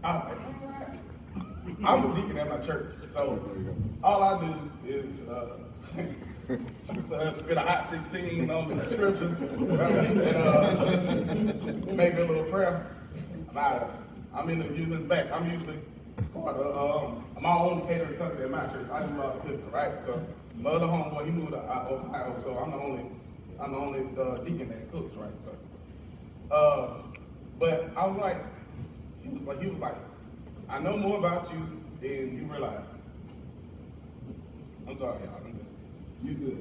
I was like, all right. I'm a deacon at my church, so all I do is spit a hot 16 on the scripture, and maybe a little prayer. I'm in the back. I'm usually part of my own catering company at my church. I do a lot of cooking, right? So my other homeboy, he moved to Ohio, so I'm the only deacon that cooks, right? So, but I was like, he was like, I know more about you than you realize. I'm sorry, y'all. You good?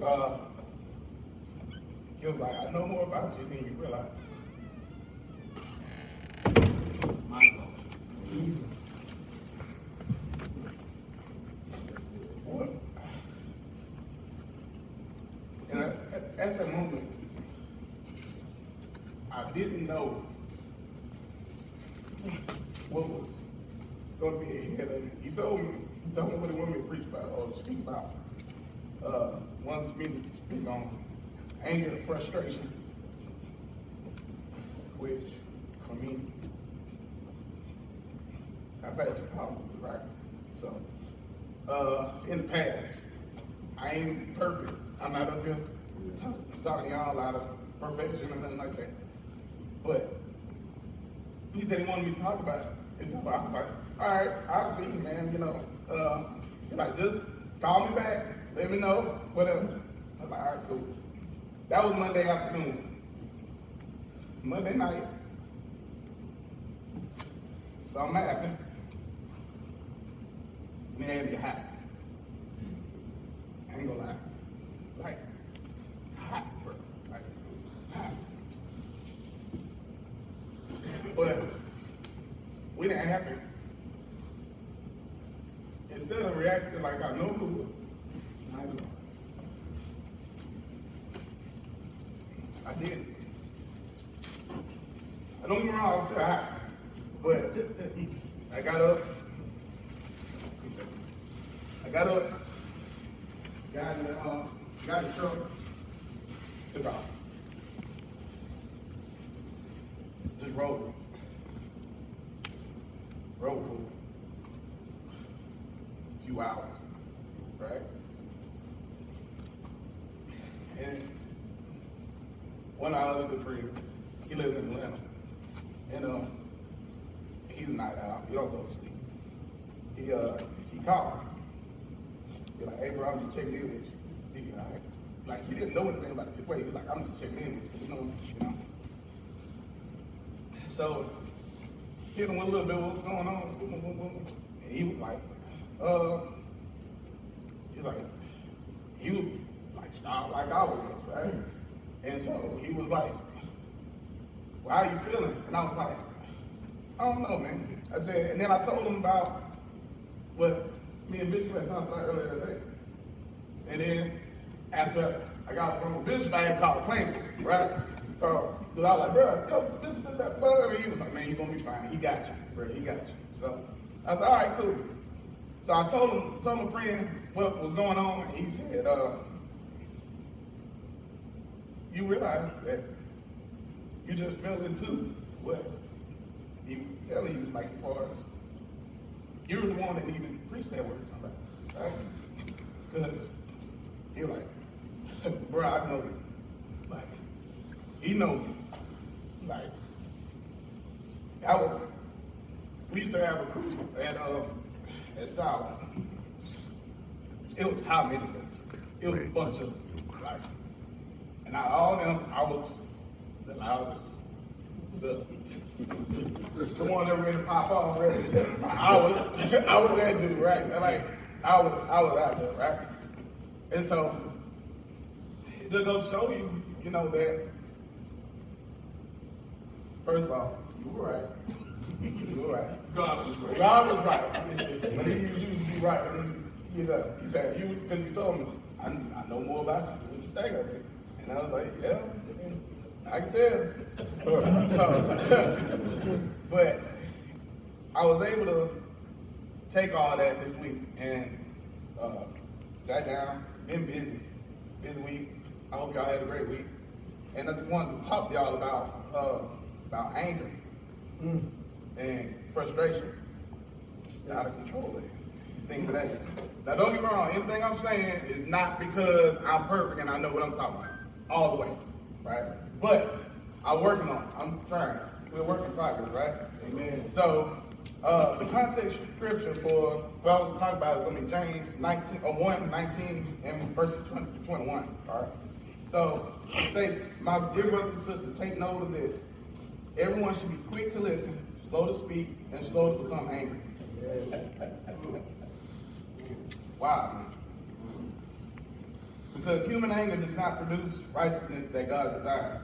He was like, I know more about you than you realize. My fault. And at that moment, I didn't know what was going to be ahead of me. He told me what he wanted me to preach about or speak about. Wants me to speak on anger and frustration, which for me, I've had some problems with, right? So, in the past, I ain't perfect. I'm not up here talking y'all out of perfection or nothing like that. But he said he wanted me to talk about it. And so I was like, all right, I'll see, man. He's like, just call me back, let me know, whatever. I'm like, all right, cool. That was Monday afternoon. Monday night, something happened. And it had me hot. I ain't gonna lie. Like, hot, bro. Like, hot. But when it happened, instead of reacting like I know who, I did. I don't get me wrong, I was still hot. But I got up, got in the truck, took off. Just rolled for a few hours, right? And one of our other good friends, he lives in Atlanta, and he's a night owl. He don't go to sleep. He called me. He's like, hey bro, I'm just checking in with you. Like he didn't know anything about the situation. He's like, I'm just checking in with you, you know. So hit him with a little bit of what's going on. And he was like, he was like stopped like I was, right? And so he was like, well, how you feeling? And I was like, I don't know, man. I said, and then I told him about what me and Bishop had talked about earlier today. And then after I got from Bishop, I had called claimants, right? Because I was like, bro, this is that brother. He was like, man, you're gonna be fine. He got you, bro. He got you. So I was like, all right, cool. So I told my friend what was going on, and he said, you realize that you just fell into what he was telling you, like, as far as you're the one that needed to preach that word to somebody, right? Because he was like, bro, I know you. Like, he knows you. Like, we used to have a crew at South. It was top midgets. It was a bunch of like, and out of all them, I was the loudest, the one that ready to pop off, ready. I was that dude, right? Like, I was out there, right? And so it just goes to show you, that first of all, you were right. You were right. God was right. God was right. But he used you to be right. He said, because you told me, I know more about you than you think I did. And I was like, yeah, I can tell. So, but I was able to take all that this week and sat down, been busy week. I hope y'all had a great week. And I just wanted to talk to y'all about anger and frustration. out of control there. Things of that. Now don't get me wrong, anything I'm saying is not because I'm perfect and I know what I'm talking about. All the way. Right? But I'm working on it. I'm trying. We're working in progress, right? Amen. So the context scripture for what we'll talk about is going to be James 1:19 and verses 20 to 21. All right. So, my dear brothers and sisters, take note of this. Everyone should be quick to listen, slow to speak, and slow to become angry. Wow. Because human anger does not produce righteousness that God desires.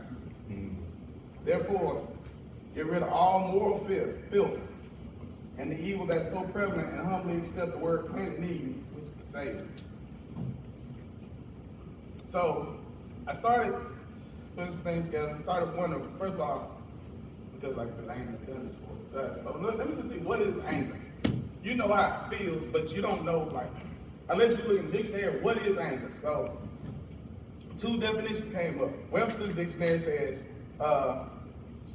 Therefore, get rid of all moral filth and the evil that's so prevalent, and humbly accept the word planted in you, which is the Savior. So, I started putting some things together. I started wondering, first of all, because like I said, I ain't done this before. So let me just see, what is anger? You know how it feels, but you don't know, like, unless you look in the dictionary, what is anger? So, two definitions came up. Webster's dictionary says,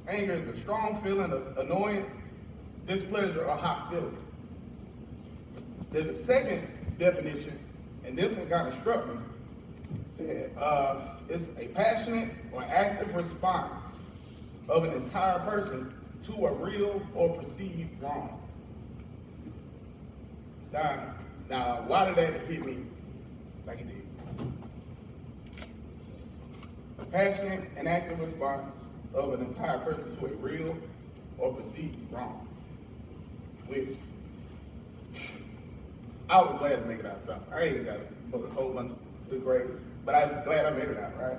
anger is a strong feeling of annoyance, displeasure, or hostility. There's a second definition, and this one kind of struck me. It said, it's a passionate or active response of an entire person to a real or perceived wrong. Now, why did that hit me like it did? A passionate and active response of an entire person to a real or perceived wrong. Which, I was glad to make it out something. I ain't got a whole bunch of good grades, but I was glad I made it out, right?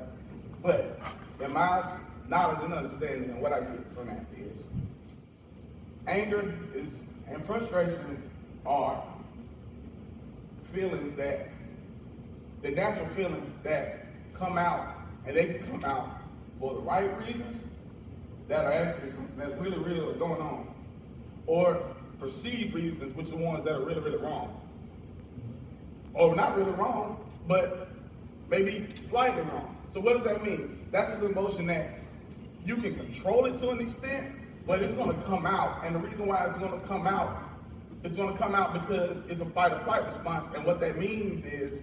But in my knowledge and understanding, and what I get from that is, anger and frustration are feelings that, the natural feelings that come out, and they can come out for the right reasons that are actually, that really, really are going on, or perceived reasons, which are the ones that are really, really wrong. Or not really wrong, but maybe slightly wrong. So what does that mean? That's an emotion that you can control it to an extent, but it's going to come out. And the reason why it's going to come out, it's going to come out because it's a fight or flight response. And what that means is,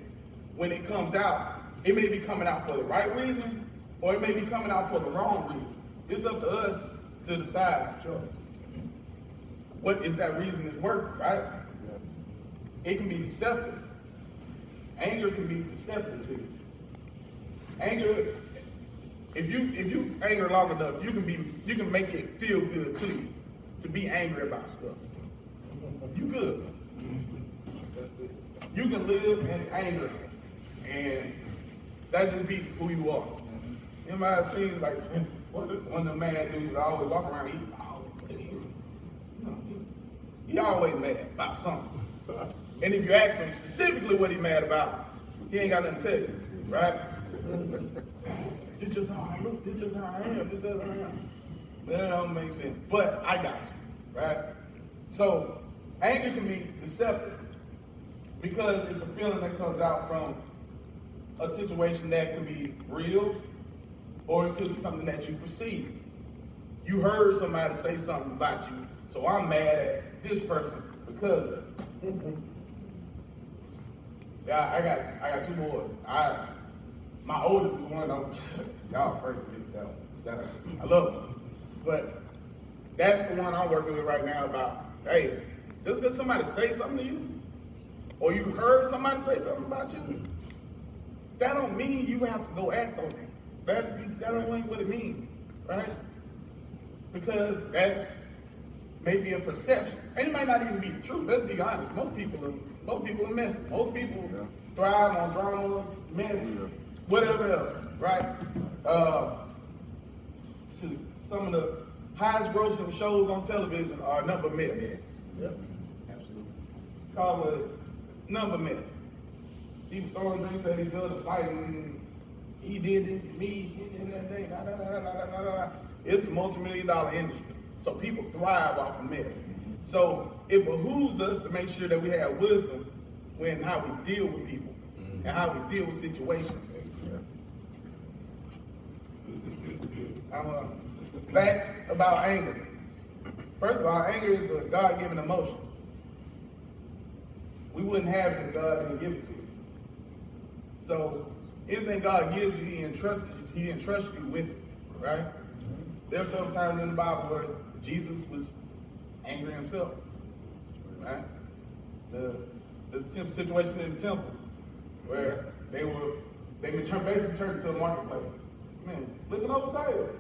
when it comes out, it may be coming out for the right reason, or it may be coming out for the wrong reason. It's up to us to decide what if that reason is working, right? It can be deceptive. Anger can be deceptive to you. Anger, if you anger long enough, you can make it feel good to you to be angry about stuff. You could. You can live in anger, and that just be who you are. You might have seen like one of the mad dudes that always walk around he always mad about something. And if you ask him specifically what he's mad about, he ain't got nothing to tell you, right? It's just how I look, it's just how I am, it's just how I am. That don't make sense. But I got you, right? So anger can be deceptive because it's a feeling that comes out from a situation that can be real, or it could be something that you perceive. You heard somebody say something about you, so I'm mad at this person because of it. Yeah, I got two boys. My oldest is one of them. Y'all afraid of me. I love them. But that's the one I'm working with right now about, hey, just because somebody say something to you, or you heard somebody say something about you, that don't mean you have to go act on it. That don't mean what it means, right? Because that's maybe a perception. And it might not even be the truth. Let's be honest. Most people are messy. Most people thrive on drama, mess, whatever else, right? Some of the highest grossing shows on television are number mess. Yep. Absolutely. Call it number mess. People throwing drinks at each other, fighting. He did this, me, he did that thing. Da, da, da, da, da, da. It's a multi-million-dollar industry. So people thrive off of mess. So it behooves us to make sure that we have wisdom when how we deal with people and how we deal with situations. Facts about anger. First of all, anger is a God-given emotion. we wouldn't have it if God didn't give it to you. So anything God gives you, He entrusts you with it, right? There are some times in the Bible where Jesus was angry himself, right? The situation in the temple where they basically turned it to a marketplace. Man, flipping over tables,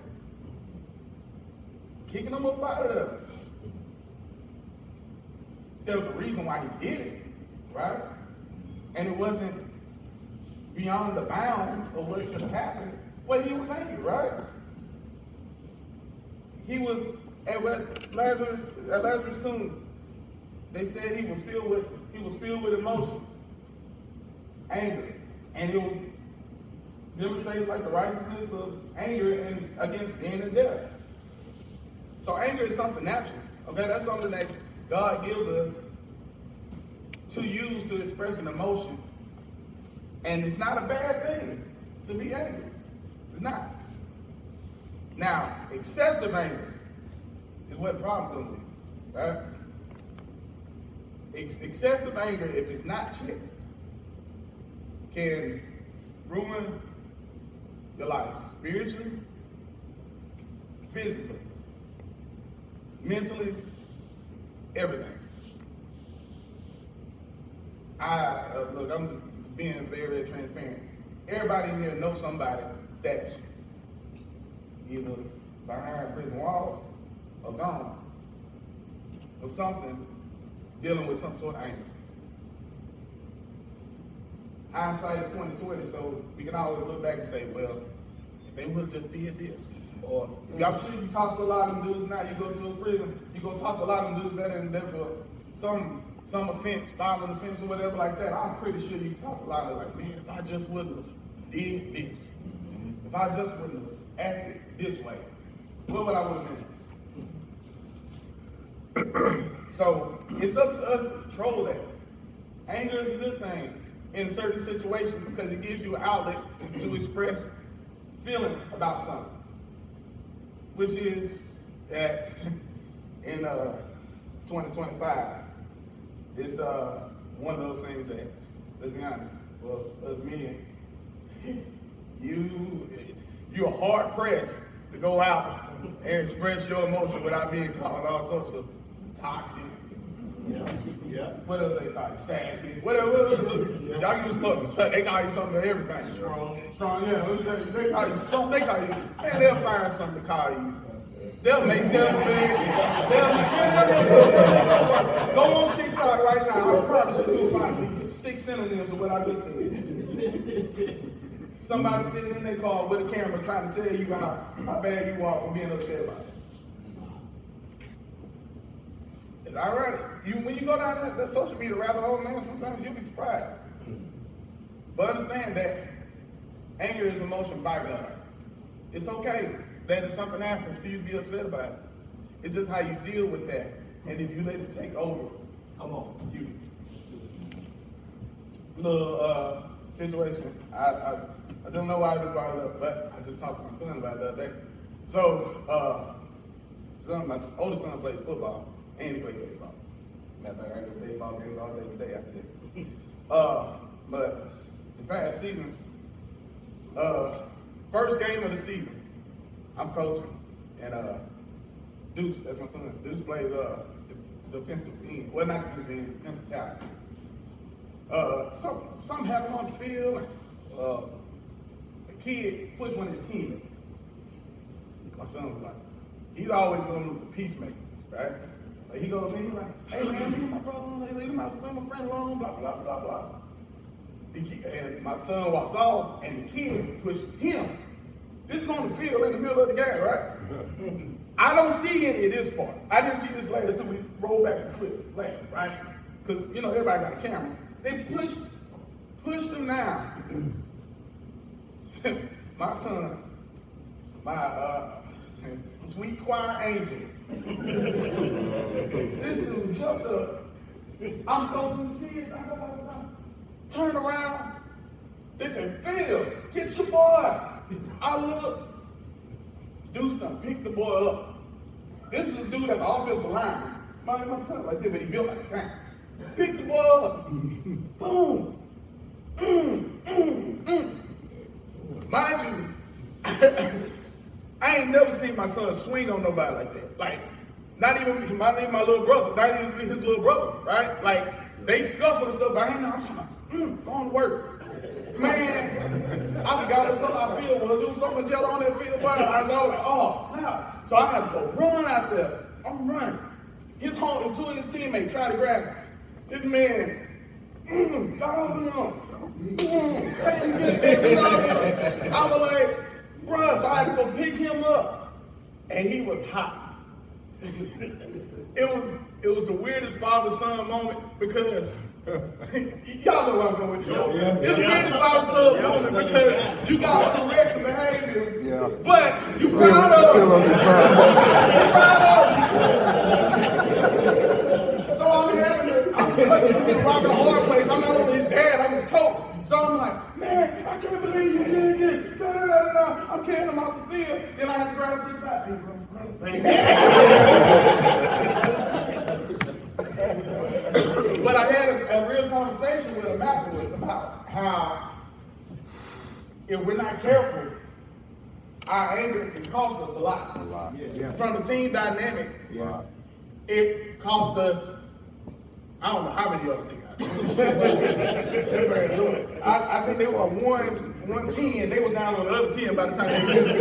kicking them up out of there. There was a reason why He did it, right? And it wasn't beyond the bounds of what should have happened. Well, He was angry, right? He was at Lazarus' tomb. They said he was filled with emotion, anger, and it was demonstrated like the righteousness of anger and against sin and death. So anger is something natural. Okay, that's something that God gives us to use to express an emotion, and it's not a bad thing to be angry. It's not. Now, excessive anger is what the problem comes in, right? Excessive anger, if it's not checked, can ruin your life spiritually, physically, mentally, everything. Look, I'm being very, very transparent. Everybody in here knows somebody that's either behind prison walls or gone or something, dealing with some sort of anger. Hindsight is 20/20, so we can always look back and say, well, if they would have just did this, or I'm sure you talk to a lot of them dudes now, you go to a prison, you go talk to a lot of them dudes that in there for some offense, violent offense or whatever like that. I'm pretty sure you talk to a lot of them like, man, if I just wouldn't have did this, if I just wouldn't have acted this way, what would I would have been? So it's up to us to control that. Anger is a good thing in certain situations because it gives you an outlet to express feeling about something, which is that in 2025, it's one of those things that, let's be honest, well, us men, you're hard pressed to go out and express your emotion without being called all sorts of toxic. Yeah. What else they call you? Sassy. Whatever. Y'all can just look. They call you something to everything. Strong. Yeah. They call you something. They call you. Man, they'll find something to call you. They'll make sense, man. Go on TikTok right now. I promise you'll find these 6 synonyms of what I just said. Somebody sitting in their car with a camera trying to tell you how bad you are for being upset about it. It's all right. When you go down that social media rabbit hole, man, sometimes you'll be surprised. But understand that anger is emotion by God. It's okay that if something happens for you to be upset about it. It's just how you deal with that. And if you let it take over, come on, you. Little situation. I don't know why I brought it up, but I just talked to my son about it the other day. So, my oldest son plays football, and he plays baseball. Matter of fact, I go to baseball games all day today after this. But the past season, first game of the season, I'm coaching, and Deuce, that's my son. Deuce plays the defensive team. Well, not the defensive tackle. Something happened on the field. A kid pushed one of his teammates. My son was like, he's always doing the peacemakers, right? So he goes to me, he's like, hey man, leave my brother alone, leave my friend alone, blah, blah, blah, blah. And my son walks off, and the kid pushes him. This is on the field in the middle of the game, right? I don't see any of this part. I didn't see this later until we roll back and flip later, right? Because, everybody got a camera. They pushed him down. My son, my sweet choir angel. This dude jumped up. I'm coaching the kids. Turn around. They said, Phil, get your boy. I look. Deuce done picked the boy up. This is a dude that's an offensive lineman. My son like this, but he built like a tank. Pick the ball up. Boom. Mind you, I ain't never seen my son swing on nobody like that. Like, not even my little brother, not even his little brother, right? Like, they scuffle and stuff, but I ain't know, I'm talking about, going to work. Man, I forgot what color our field was. There was so much yellow on that field, but I was like, oh, snap. So I had to go run out there. I'm running. His home, and two of his teammates tried to grab him. This man, got over him. I was like, bruh, so I had to go pick him up. And he was hot. It was the weirdest father-son moment because y'all know what I'm going to do. It's the weirdest father-son moment because you got correct the behavior, but you proud of him. So I'm stuck in the rock and hard place. I'm not only his dad, I'm his coach. So I'm like, man, I can't believe you did it. I'm carrying him out the field. Then I had to grab him to the side. Hey, bro. But I had a real conversation with him afterwards about how if we're not careful, our anger can cost us a lot. Yeah. From the team dynamic, it cost us, I don't know how many other things. I think they were 110. They were down on the other 10 by the time they did.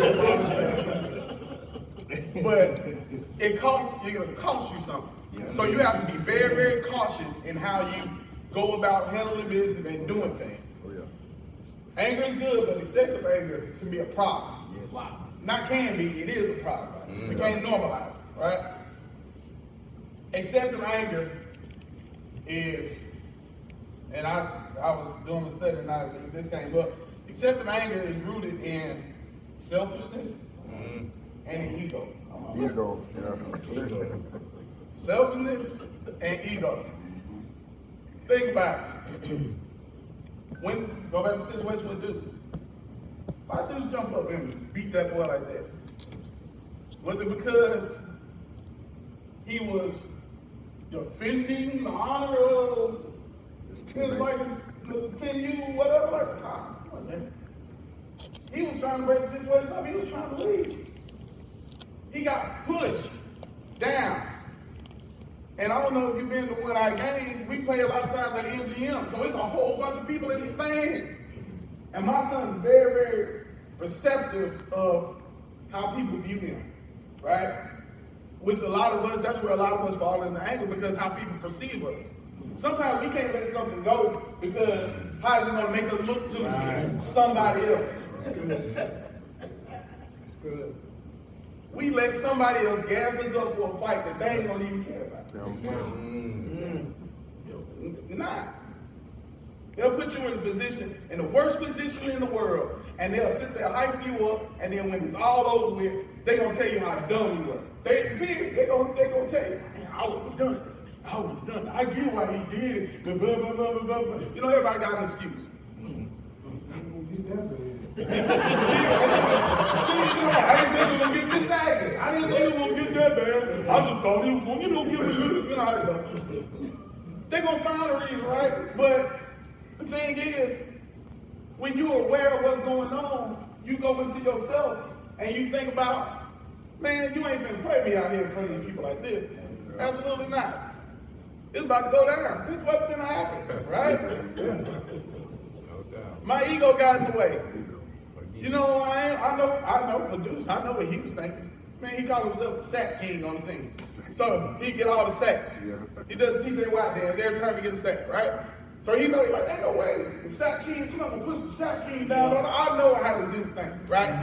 But it costs you something. Yeah. So you have to be very, very cautious in how you go about handling business and doing things. Oh, yeah. Anger is good, but excessive anger can be a problem. Yes. Wow. Not can be, it is a problem. Right? We can't normalize it, right? Excessive anger is, and I was doing a study and this came up. Excessive anger is rooted in selfishness and in ego. Ego, yeah. Selfishness and ego. Think about it. Go back to the situation with dude. Why dude jump up and beat that boy like that? Was it because he was defending the honor of his like the 10U, whatever? Like, he was trying to break the situation up. He was trying to leave. He got pushed down. And I don't know if you've been to one of our games. We play a lot of times at MGM. So it's a whole bunch of people in the stands. And my son is very, very receptive of how people view him. Right? Which a lot of us, that's where a lot of us fall in the anger because how people perceive us. Sometimes we can't let something go because how is it going to make us look to somebody else? That's good. That's good. We let somebody else gas us up for a fight that they ain't gonna even care about. Nah. They'll put you in a position, in the worst position in the world, and they'll sit there, hype you up, and then when it's all over with, they're gonna tell you how dumb you were. They're gonna tell you, man, I wouldn't have done it. I wouldn't have done it. I get why he did it. Blah, blah, blah, blah, blah, blah. You know, everybody got an excuse. I didn't think it was gonna get this aggy. I didn't think it was gonna get that bad. I just thought he was gonna, give me this. You know how to go. They're gonna find a reason, right? But the thing is, when you're aware of what's going on, you go into yourself and you think about, man, you ain't been playing me out here in front of these people like this. Absolutely not. It's about to go down. This is what's gonna happen, right? My ego got in the way. You know who I am? I know for Deuce, I know what he was thinking. Man, he called himself the sack king on the team. So he get all the sacks. He does the TJ Watt dance every time he gets a sack, right? So he know, he's like, ain't no way. The sack king, somebody gonna push the sack king down. I know how to do things, right?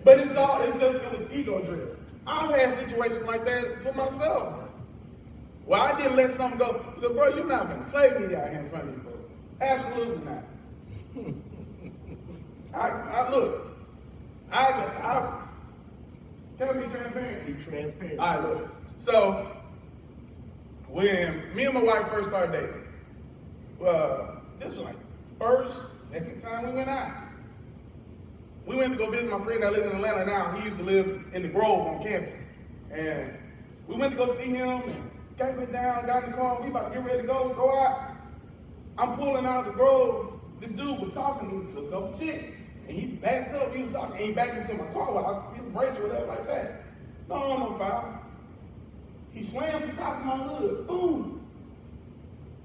But it was ego driven. I've had situations like that for myself. Well, I didn't let something go. Look, bro, you're not gonna play me out here in front of you, bro. Absolutely not. Can I be transparent? Be transparent. All right, look. So, when me and my wife first started dating, this was like second time we went out. We went to go visit my friend that lives in Atlanta now. He used to live in the Grove on campus. And we went to go see him and Got me down, got in the car, we about to get ready to go out. I'm pulling out the grove. This dude was talking to a couple chicks, and he backed up, he was talking, and he backed into my car while he was breaking or whatever like that. No foul. He slammed the top of my hood. Boom.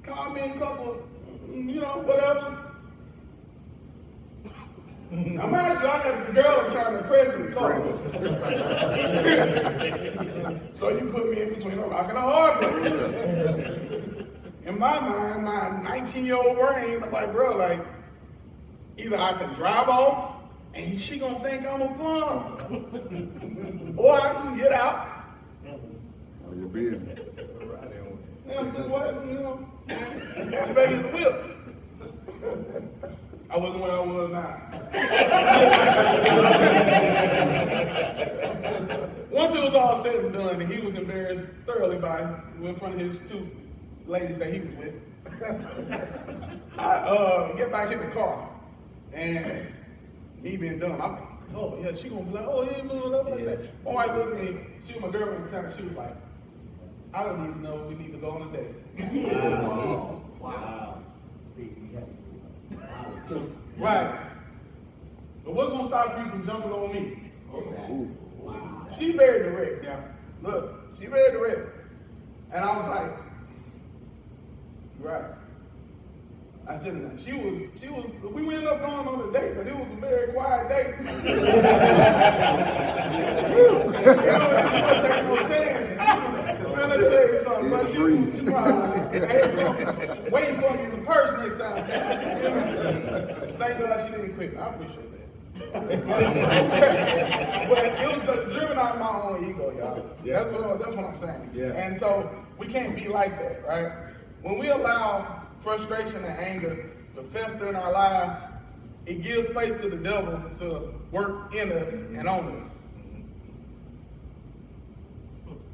Called me a couple, whatever. Now, mind you, I got the girl I'm trying to impress in the car. So you put me in between a rock and a hard place. In my mind, my 19-year-old brain, I'm like, bro, like, either I can drive off and she gonna think I'm a bum, or I can get out. Oh, you're being. I'm just what, I'm back in the whip. I wasn't where I was now. Once it was all said and done, and he was embarrassed thoroughly in front of his two ladies that he was with, I get back in the car, and me being dumb, I'm like, oh yeah, she gonna be like, oh yeah, whatever like that. My wife looked at me, she was my girlfriend at the time, she was like, I don't even know if we need to go on a date. Wow. Right. But what's gonna stop you from jumping on me? Wow. She very direct, yeah. Look, she very direct. And I was like, right. I shouldn't have. She was, we ended up going on a date, but it was a very quiet date. It wasn't taking no chance. Man, let me tell you something, but she probably had something waiting for me in the purse next time. Thank God she didn't quit. I appreciate that. But it was driven out of my own ego, y'all. Yeah. That's what I'm saying. Yeah. And so we can't be like that, right? When we allow frustration and anger to fester in our lives, it gives place to the devil to work in us and on us.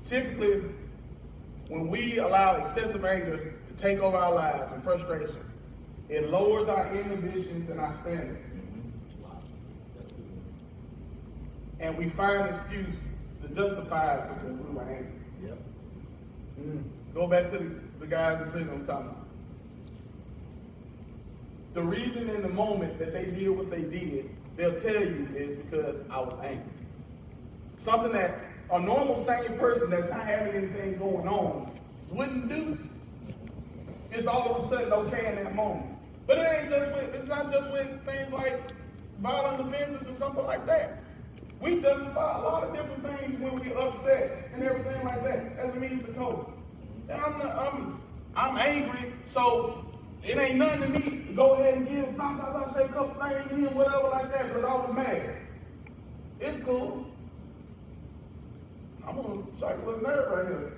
Typically, when we allow excessive anger to take over our lives and frustration, it lowers our inhibitions and our standards. And we find an excuse to justify it because we were angry. Yep. Go back to the guys in prison I was talking about. The reason in the moment that they did what they did, they'll tell you is because I was angry. Something that a normal sane person that's not having anything going on wouldn't do. It's all of a sudden okay in that moment. But it's not just with things like violent offenses or something like that. We justify a lot of different things when we upset and everything like that as a means to cope. I'm angry, so it ain't nothing to me to go ahead and give, say a couple things and whatever like that, because I was mad. It's cool. I'm gonna strike a little nerve right here.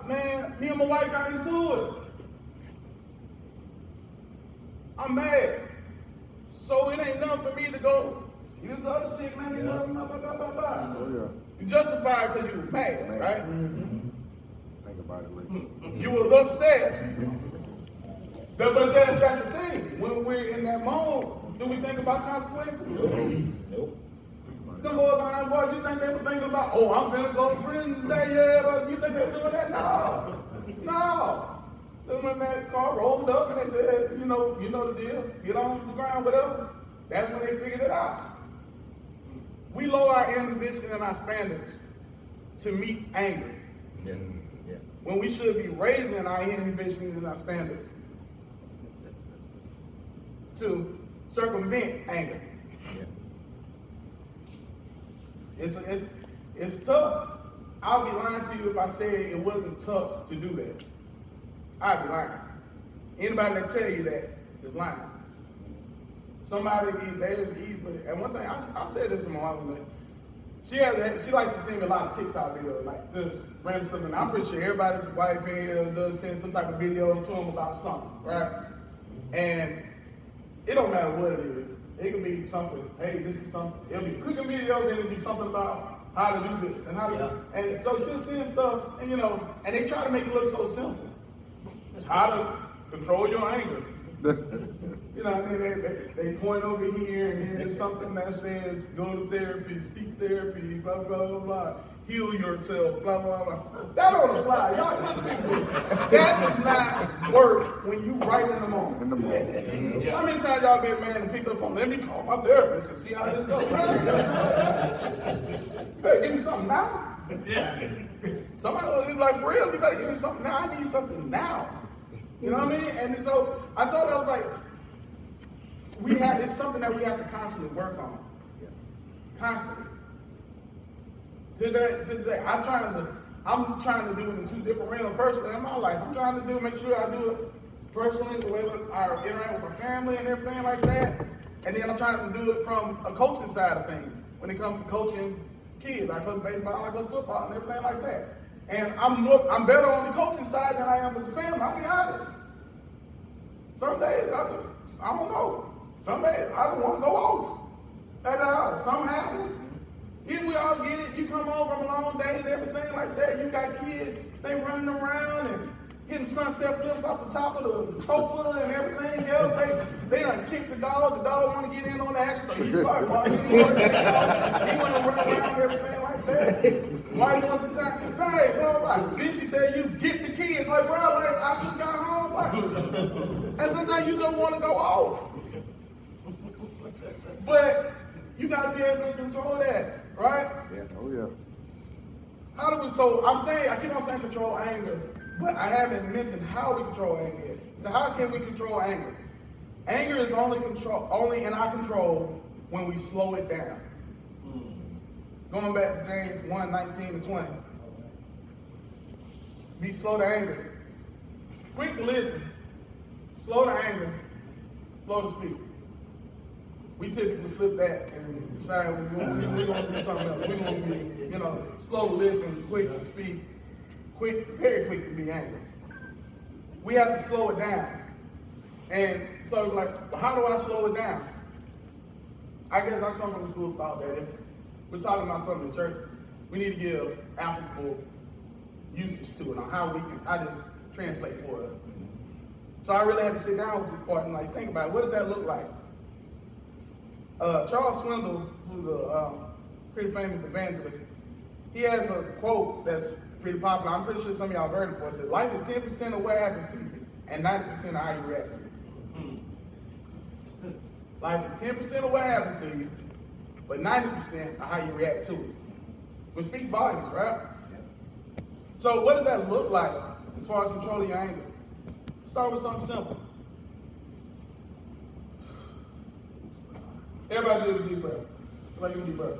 Man, me and my wife got into it. I'm mad. So it ain't nothing for me to go, see this other chick, man, blah, blah, blah, blah, blah. Oh, yeah. You justify it because you was mad, right? Mm-hmm. Think about it later. You was upset. But that's the thing. When we're in that mode, do we think about consequences? Nope. Them boys behind bars, you think they were thinking about, oh, I'm gonna go to prison today, yeah, but you think they were doing that? No. Then when that car rolled up and they said, you know the deal, get on the ground, whatever, that's when they figured it out. We lower our inhibition and our standards to meet anger. Yeah. Yeah. When we should be raising our inhibitions and our standards to circumvent anger. It's tough. I'll be lying to you if I said it wasn't tough to do that. I'd be lying. Anybody that tell you that is lying. Somebody there's easily, and one thing I said this to my wife, she likes to send me a lot of TikTok videos like this random stuff, and I'm pretty sure everybody's wife in here does send some type of videos to them about something, right? And it don't matter what it is. It could be something, hey, this is something. It'll be a cooking video, then it'll be something about how to do this and how to do. And so she'll send stuff, and and they try to make it look so simple. How to control your anger. They point over here, and then there's something that says go to therapy, seek therapy, blah, blah, blah, blah. heal yourself, blah, blah, blah. That don't apply. Y'all, that does not work when you right in the moment. In the moment. How many times y'all been mad and picked up the phone? Let me call my therapist and see how this goes. You better give me something now. Somebody is like, for real, you better give me something now. I need something now. You know what I mean? And so I told her, I was like, it's something that we have to constantly work on. Constantly. Today, I'm trying to do it in two different realms personally in my life. I'm trying to make sure I do it personally, the way I interact with my family and everything like that. And then I'm trying to do it from a coaching side of things. When it comes to coaching kids, I coach baseball, I coach football, and everything like that. And I'm better on the coaching side than I am with the family. I'll be honest. Some days I don't know. Some days I don't want to go off at the house. Something happens. If we all get it, you come home from a long day and everything like that. You got kids, they running around and hitting sunset flips off the top of the sofa and everything else. They done kicked the dog. The dog want to get in on the action, so he started barking. He want to run around and everything like that. Wife wants to talk, hey, bro, like, then she tell you, get the kids. Like, bro, like, I just got home. Like, and sometimes you just want to go off. But you got to be able to control that, right? Yeah. Oh, yeah. How do we, so I keep on saying control anger, but I haven't mentioned how we control anger yet. So how can we control anger? Anger is only in our control when we slow it down. Going back to James 1:19-20. Be slow to anger. Quick to listen. Slow to anger. Slow to speak. We typically flip that and decide we're going to do something else. We're going to be, slow to listen, quick to speak, very quick to be angry. We have to slow it down. And so, like, how do I slow it down? I guess I come from the school of thought that if we're talking about something in church, we need to give applicable usage to it on how just translate for us. So I really had to sit down with this part and think about it. What does that look like? Charles Swindoll, who's a pretty famous evangelist, he has a quote that's pretty popular. I'm pretty sure some of y'all have heard it before. It says, life is 10% of what happens to you and 90% of how you react to it. Life is 10% of what happens to you, but 90% of how you react to it. Which speaks volumes, right? So what does that look like as far as controlling your anger? Start with something simple. Everybody do a deep breath. Everybody do a deep breath.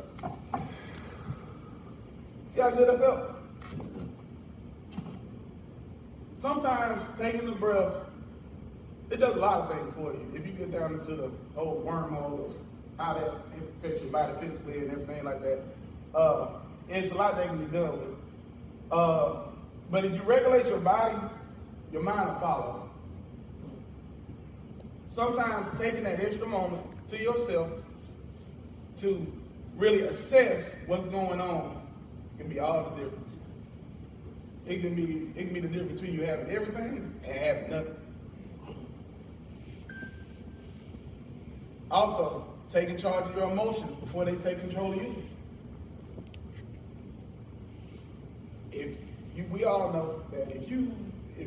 See how good that felt? Sometimes taking the breath, it does a lot of things for you. If you get down into the whole wormhole of how that affects your body physically and everything like that, it's a lot that can be done with. But if you regulate your body, your mind will follow. Sometimes taking that extra moment to yourself to really assess what's going on can be all the difference. It can be the difference between you having everything and having nothing. Also, taking charge of your emotions before they take control of you. We all know that if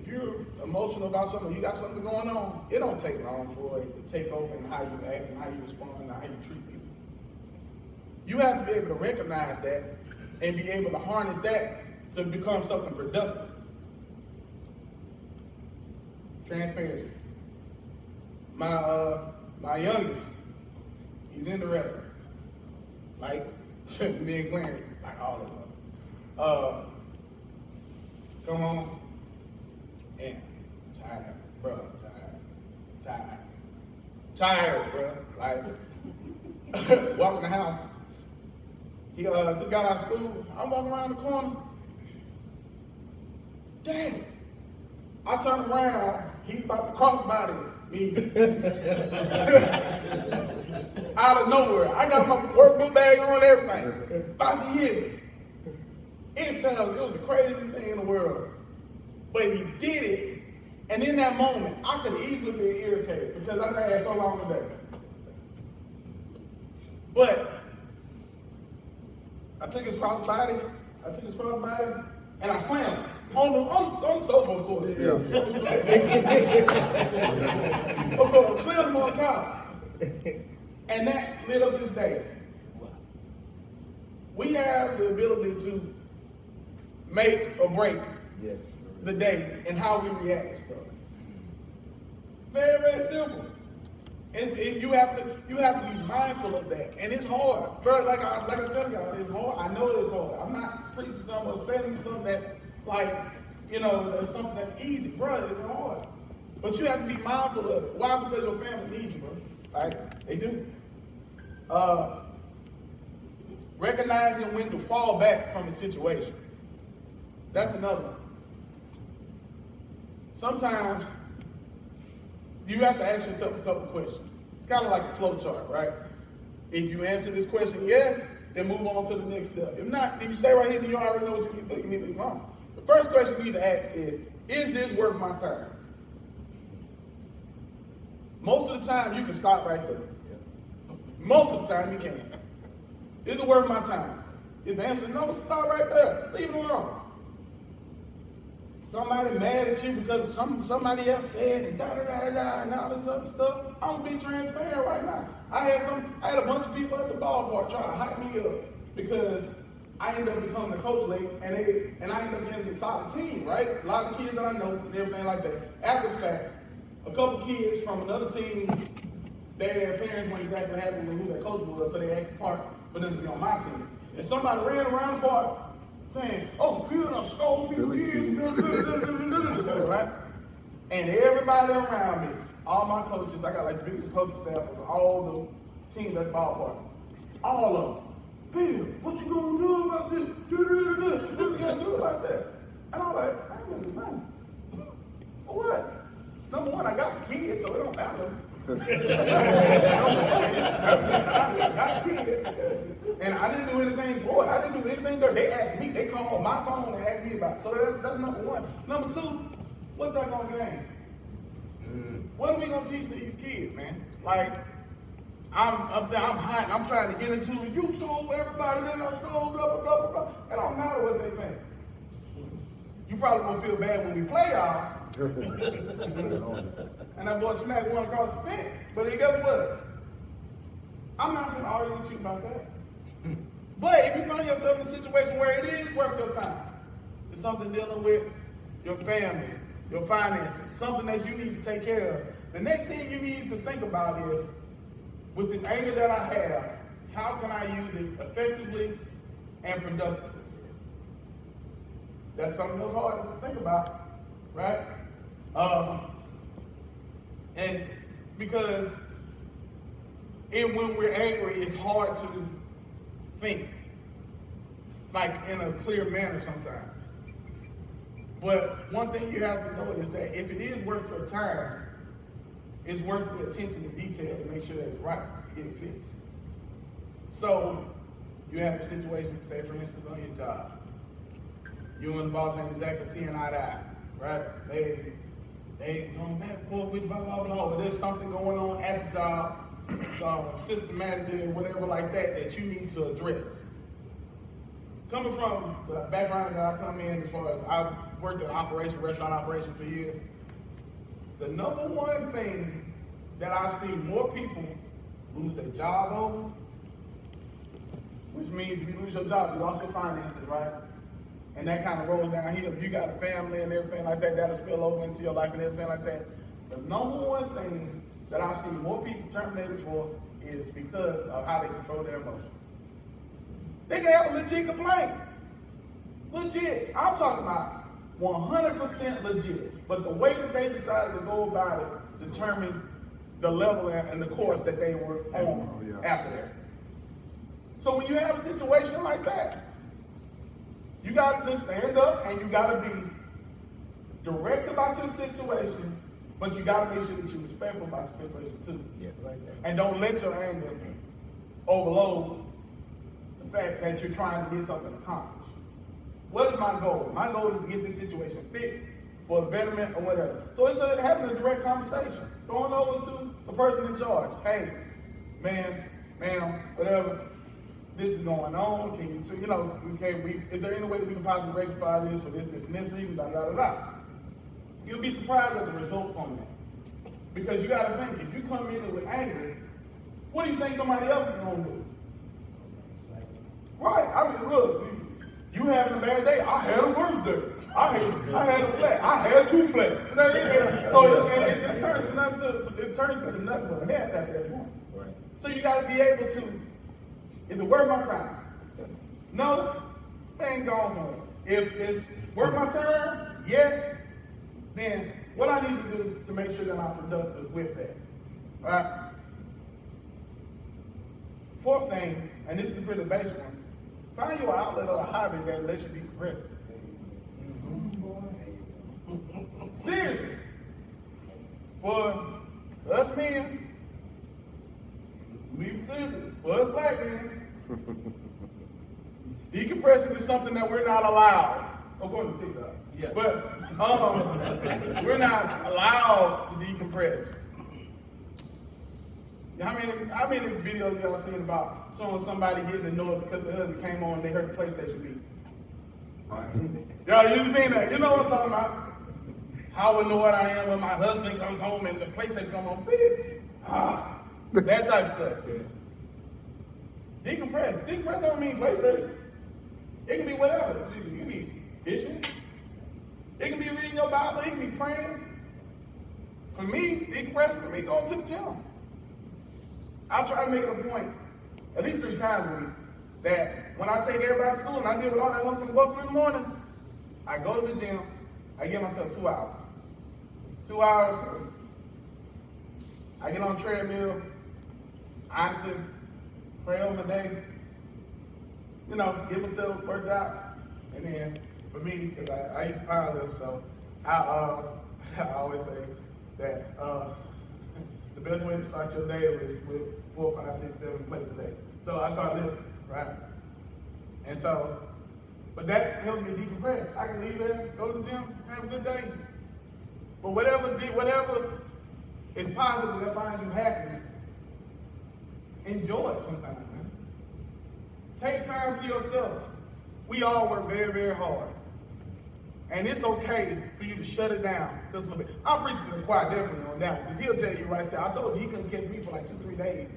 you're emotional about something, you got something going on, it don't take long for it to take over in how you act and how you respond and how you treat people. You have to be able to recognize that and be able to harness that to become something productive. Transparency. My youngest, he's into wrestling. Like me and Clarence, like all of them. Come on. And tired, bro. Tired, bro. Like, walking the house. He just got out of school. I'm walking around the corner. Dang. I turn around. He's about to crossbody me. Out of nowhere. I got my workbook bag on, everything. About to hit me. It was the craziest thing in the world. But he did it, and in that moment, I could easily be irritated because I've had so long today. But I took his crossbody, I took his crossbody and I slammed him on the sofa, of course. Yeah. Of course, slammed him on the couch. And that lit up his day. We have the ability to make or break Yes. the day and how we react to stuff. Very, very simple. You have to be mindful of that, and it's hard, bro. Like I tell y'all, it's hard. I know it's hard. I'm not preaching something or saying something that's like, that's something that's easy, bro. It's hard, but you have to be mindful of it. Why? Because your family needs you, bro. Right? They do. Recognizing when to fall back from a situation. That's another one. Sometimes you have to ask yourself a couple questions. It's kind of like a flow chart, right? If you answer this question yes, then move on to the next step. If not, if you stay right here, then you already know what you need to do. You need to go on. The first question you need to ask is this worth my time? Most of the time, you can stop right there. Most of the time, you can. Is it worth my time? If the answer is no, stop right there. Leave it alone. Somebody mad at you because somebody else said and and all this other stuff. I'm gonna be transparent right now. I had a bunch of people at the ballpark trying to hype me up because I ended up becoming a coach late and I ended up getting a solid team, right? A lot of the kids that I know and everything like that. After the fact, a couple kids from another team, their parents weren't exactly happy with who their coach was, so they asked the park for them to be on my team. And somebody ran around the park saying, "Oh, Phil, I'm so kids," right? And everybody around me, all my coaches, I got like the biggest coaching staff of all the teams at the ballpark. All of them. "Phil, what you gonna do about this? What you gonna do about that?" And I'm like, "I ain't gonna do nothing." For what? Number one, I got kids, so it don't matter. I got kids. And I didn't do anything for it. I didn't do anything there. They asked me. They called my phone and asked me about it. So that's number one. Number two, what's that going to gain? What are we going to teach these kids, man? Like, I'm up there, I'm hot, and I'm trying to get into it. You stole everybody, then I stole, blah, blah, blah, blah. It don't matter what they think. You probably going to feel bad when we play y'all. And that boy smacked one across the fence. But then guess what? I'm not going to argue with you about that. But if you find yourself in a situation where it is worth your time, it's something dealing with your family, your finances, something that you need to take care of, the next thing you need to think about is, with the anger that I have, how can I use it effectively and productively? That's something that's hard to think about, right? And because when we're angry, it's hard to think like in a clear manner sometimes. But one thing you have to know is that if it is worth your time, it's worth the attention to detail to make sure that it's right, to get it fixed. So you have a situation, say for instance on your job. You and the boss ain't exactly seeing eye to eye, right? They going back and forth with blah, blah, blah. But there's something going on at the job, systematically or whatever like that, that you need to address. Coming from the background that I come in, as far as I've worked in restaurant operation for years, the number one thing that I've seen more people lose their job over, which means if you lose your job, you lost your finances, right? And that kind of rolls downhill. If you got a family and everything like that, that'll spill over into your life and everything like that. The number one thing that I've seen more people terminated for is because of how they control their emotions. They can have a legit complaint. Legit. I'm talking about 100% legit. But the way that they decided to go about it determined the level and the course that they were on after that. So when you have a situation like that, you got to just stand up and you got to be direct about your situation, but you got to make sure that you're respectful about the situation too. Yeah, like that. And don't let your anger overload the fact that you're trying to get something accomplished. What is my goal? My goal is to get this situation fixed for the betterment or whatever. So it's having a direct conversation. Going over to the person in charge. Hey, man, ma'am, whatever. this is going on. Can you, is there any way we can possibly rectify this for this and this reason, da da da da. You'll be surprised at the results on that. Because you got to think, if you come in with anger, what do you think somebody else is going to do? Right. I mean, look, you having a bad day. I had a worse day. I had a flat. I had 2 flats. So it turns into nothing but a mess after that point. Right. So you got to be able to, is it worth my time? No, they ain't gone somewhere. If it's worth my time, yes, then what I need to do to make sure that I'm productive with that. All right? 4th thing, and this is a pretty basic one, find your outlet or a hobby that lets you be correct. Seriously. For us men, for us black men, decompression is something that we're not allowed. According to TikTok. Yeah. But we're not allowed to decompress. How many videos y'all seen about showing somebody getting annoyed because the husband came on and they heard the PlayStation beat? Y'all, you seen that? You know what I'm talking about? How annoyed I am when my husband comes home and the PlayStation comes on. That type of stuff. Decompress. Decompress don't mean PlayStation. It can be whatever. It can be fishing. It can be reading your Bible. It can be praying. For me, decompressing for me, going to the gym. I try to make it a point, at least 3 times a week, that when I take everybody to school and I deal with all that hustle and bustle in the morning, I go to the gym, I give myself 2 hours. 2 hours, I get on the treadmill, honestly, pray over the day, get myself worked out, and then for me, because I used to powerlift, so I always say that the best way to start your day is with 4, 5, 6, 7 plates a day. So I start lifting, right? And so, but that helps me decompress. I can leave there, go to the gym, have a good day. But whatever is positive that finds you happy, enjoy it sometimes, man. Take time to yourself. We all work very, very hard. And it's okay for you to shut it down just a little bit. I'm preaching to the choir definitely on that one, because he'll tell you right there. I told you he couldn't catch me for like 2-3 days.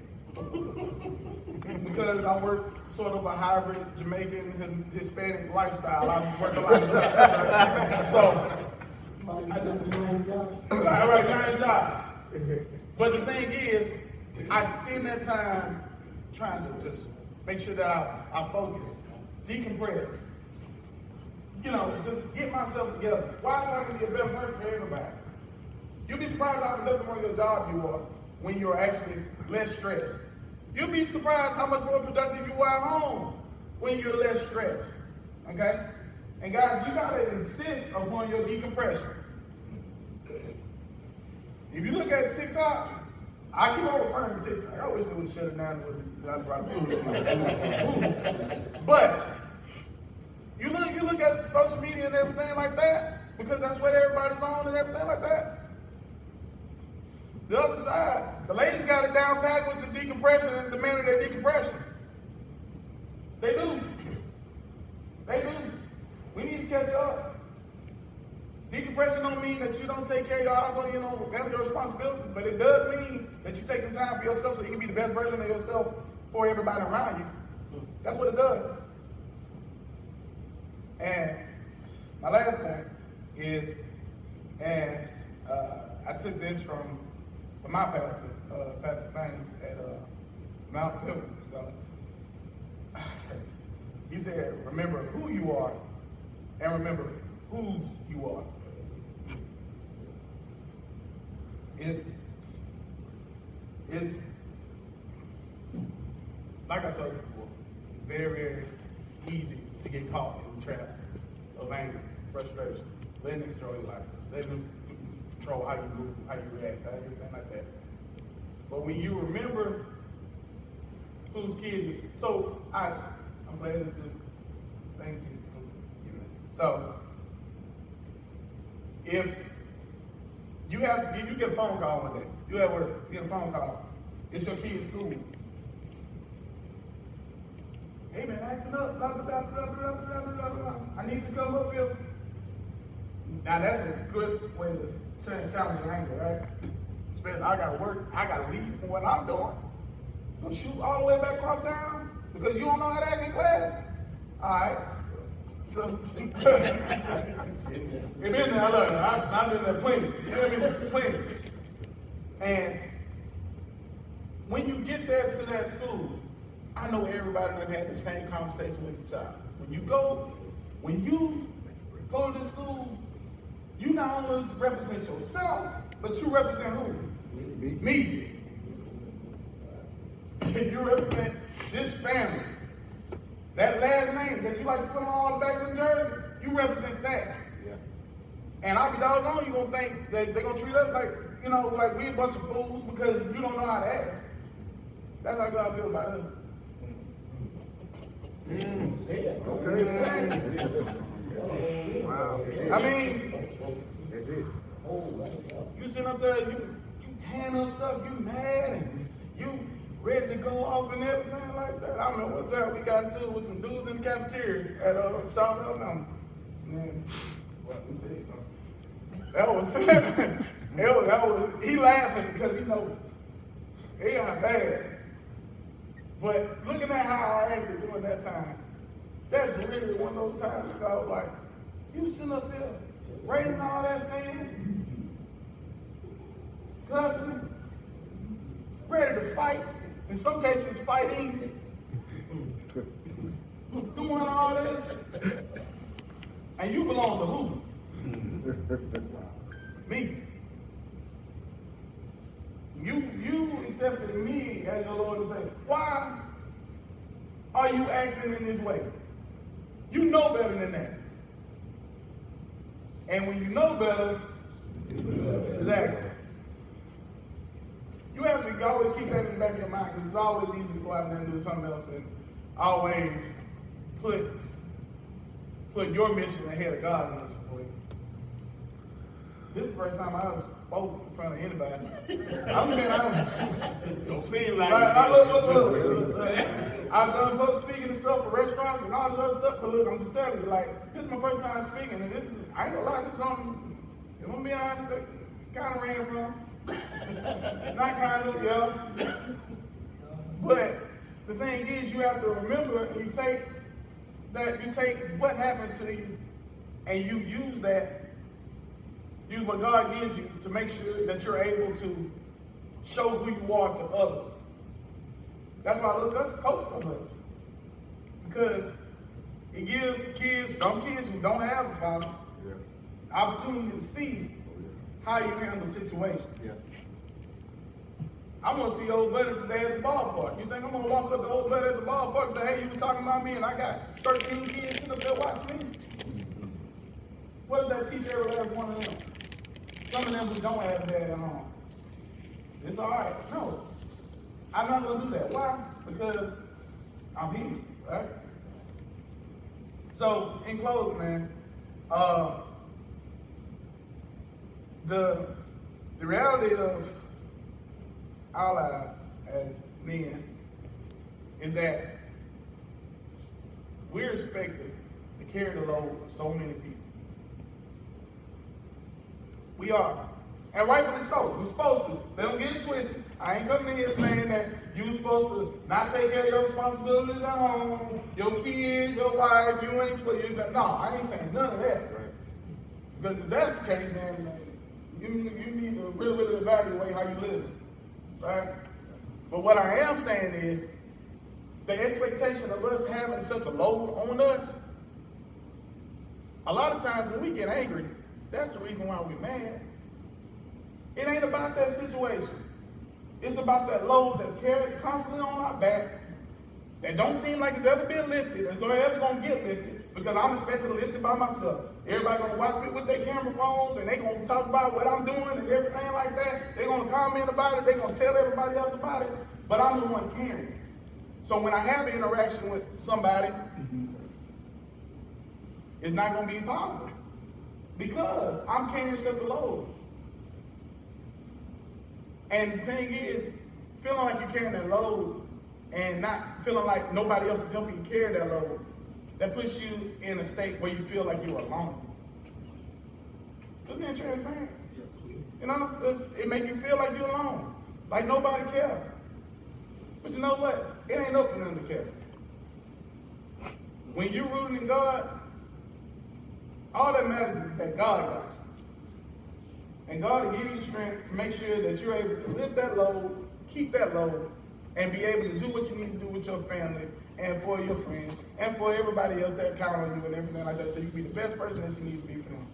Because I work sort of a hybrid Jamaican and Hispanic lifestyle. I work a lot of jobs. So, I work 9 jobs. But the thing is, I spend that time trying to just make sure that I focus, decompress. Just get myself together. Why so I can be a better person for everybody? You'll be surprised how productive on your job you are when you're actually less stressed. You'll be surprised how much more productive you are at home when you're less stressed. Okay? And guys, you gotta insist upon your decompression. If you look at TikTok, I keep on referring to TikTok. I wish they would shut it down with the But you look at social media and everything like that, because that's what everybody's on and everything like that. The other side, the ladies got it down pat with the decompression and the man of their decompression. They do. We need to catch up. Decompression don't mean that you don't take care of your household, that's your responsibility, but it does mean that you take some time for yourself so you can be the best version of yourself for everybody around you. That's what it does. And my last point is, I took this from my pastor, Pastor James at Mount Pilgrim. So he said, remember who you are and remember whose you are. It's like I told you before, very, very easy to get caught in the trap of anger, frustration, letting it control your life, letting them control how you move, how you react, everything like that. But when you remember whose kid you, so I'm glad it's good. Thank you. So if you get a phone call one day, you get a phone call, it's your kid's school. hey man, acting up, blah, blah, blah, blah, blah, blah, blah, blah. I need to come up here. Now that's a good way to challenge your anger, right? Especially I gotta work, I gotta leave from what I'm doing. Gonna shoot all the way back across town because you don't know how to act in class. Alright. So it been there, I love it. I've been there plenty. You know what I mean? Plenty. And when you get there to that school, I know everybody that had the same conversation with the child. When you go to the school, you not only represent yourself, but you represent who? Me. You represent this family. That last name that you like to put on all the bags of the jersey, you represent that. Yeah. And I'll be doggone, you gonna think that they're gonna treat us like, you know, like we a bunch of fools because you don't know how to act. That's how God feel about us. Okay. Wow. I mean, That's it. you sitting up there, you tearing up stuff, you mad and you ready to go off and everything like that. I remember one time we got into it with some dudes in the cafeteria at South Alabama. Man, well, let me tell you something. That was he laughing because he know he got bad. But looking at how I acted during that time, that's literally one of those times that I was like, you sitting up there raising all that sand, cussing, ready to fight, in some cases fighting, doing all this, and you belong to who? Me. You accepted me as your Lord and Savior. Why are you acting in this way? You know better than that. And when you know better, exactly. You have to always keep that in the back of your mind because it's always easy to go out there and do something else and always put your mission ahead of God's mission for you. This is the first time I was spoke in front of anybody. Don't seem like look. I've done public speaking and stuff for restaurants and all this other stuff, but look, I'm just telling you, like, this is my first time speaking, and this is, I ain't gonna lie, this is something, I'm gonna be honest, that kind of ran from. Not kind of, yeah. But the thing is, you have to remember, you take what happens to you, and you use what God gives you to make sure that you're able to show who you are to others. That's why I look up to coach so much. Because it gives some kids who don't have a father, opportunity to see how you handle situations. Yeah. I'm gonna see old buddy today at the ballpark. You think I'm gonna walk up to old buddy at the ballpark and say, hey, you were talking about me and I got 13 kids sitting up there watching me? What does that teach every last one of them? Some of them who don't have dad at home. It's all right. No, I'm not gonna do that. Why? Because I'm here, right? So, in closing, man, the reality of our lives as men is that we're expected to carry the load for so many people. We are. And rightfully so. We're supposed to. They don't get it twisted. I ain't coming in here saying that you're supposed to not take care of your responsibilities at home, your kids, your wife, you ain't supposed to. No, I ain't saying none of that. Right? Because if that's the case, then you need to really evaluate how you live. Right? But what I am saying is the expectation of us having such a load on us, a lot of times when we get angry, that's the reason why we're mad. It ain't about that situation. It's about that load that's carried constantly on our back that don't seem like it's ever been lifted and so it's ever gonna get lifted because I'm expected to lift it by myself. Everybody gonna watch me with their camera phones and they gonna talk about what I'm doing and everything like that. They gonna comment about it. They gonna tell everybody else about it. But I'm the one carrying it. So when I have an interaction with somebody, it's not gonna be positive because I'm carrying such a load. And the thing is, feeling like you're carrying that load and not feeling like nobody else is helping you carry that load, that puts you in a state where you feel like you're alone. Just being transparent. You know, it make you feel like you're alone, like nobody cares. But you know what? It ain't up to them to care. When you're rooted in God, all that matters is that God got you. And God will give you the strength to make sure that you're able to lift that load, keep that load, and be able to do what you need to do with your family and for your friends and for everybody else that count on you and everything like that, so you can be the best person that you need to be for them.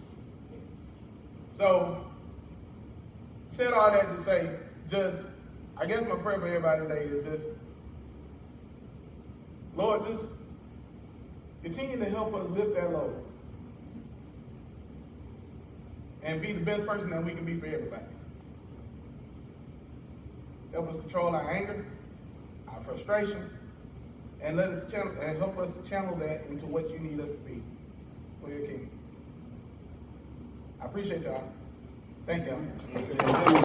So, said all that to say, I guess my prayer for everybody today is just, Lord, just continue to help us lift that load and be the best person that we can be for everybody. Help us control our anger, our frustrations, and help us to channel that into what you need us to be for your kingdom. I appreciate y'all. Thank y'all.